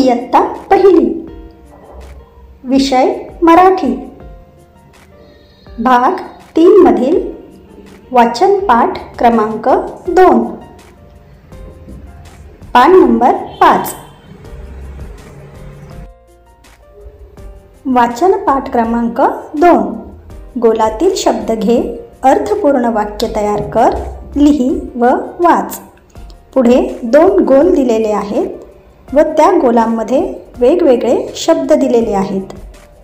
इयत्ता पहिली, विषय मराठी, भाग 3 मधील वाचन पाठ क्रमांक 2, पान नंबर 5. वाचन पाठ क्रमांक 2. गोलातील शब्द घे, अर्थपूर्ण वाक्य तयार कर, लिही व वाच. पुढे 2 गोल दिलेले आहेत व त्या गोलांमध्ये वेगवेगळे शब्द दिलेले आहेत.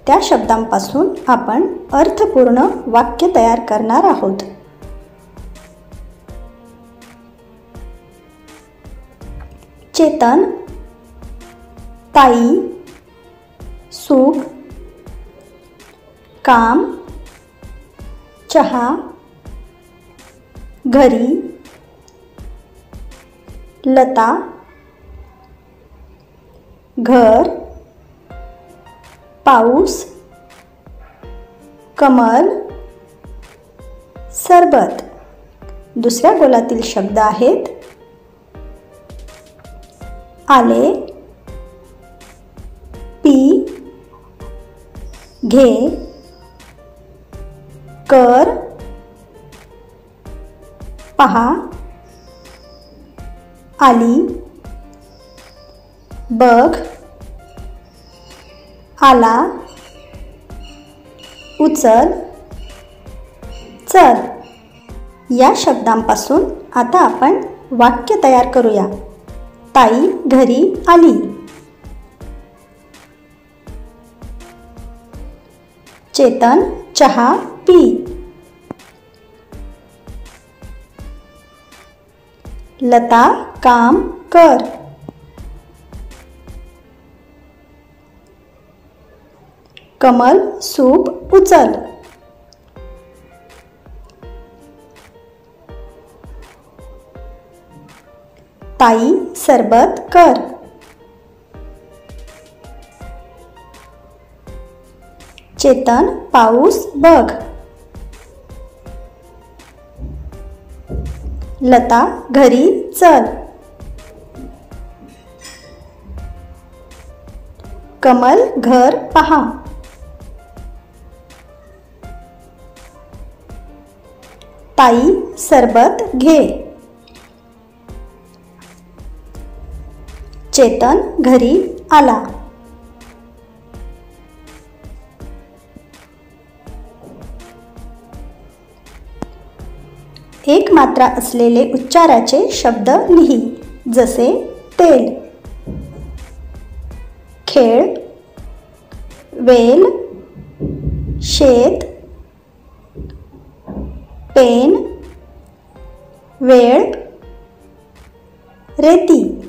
त्या शब्दांपासून आपण अर्थपूर्ण वाक्य तयार करणार आहोत. चेतन, ताई, सुख, काम, चहा, घरी, लता, घर, पाऊस, कमल, सरबत. दुसऱ्या गोलातील शब्द आहेत आले, पी, घे, कर, पहा, आली, बघ, आला, उचल, चल. या शब्दांपासून आता आपण वाक्य तयार करूया. ताई घरी आली. चेतन चहा पी. लता काम कर. कमल सूप उचल. ताई सरबत कर. चेतन पाऊस बघ. लता घरी चल. कमल घर पहा. ताई सरबत घे. चेतन घरी आला. एक मात्रा असलेले उच्चाराचे शब्द लिही, जसे तेल, खेळ, वेल, शेत, पेन, वेळ, रेती.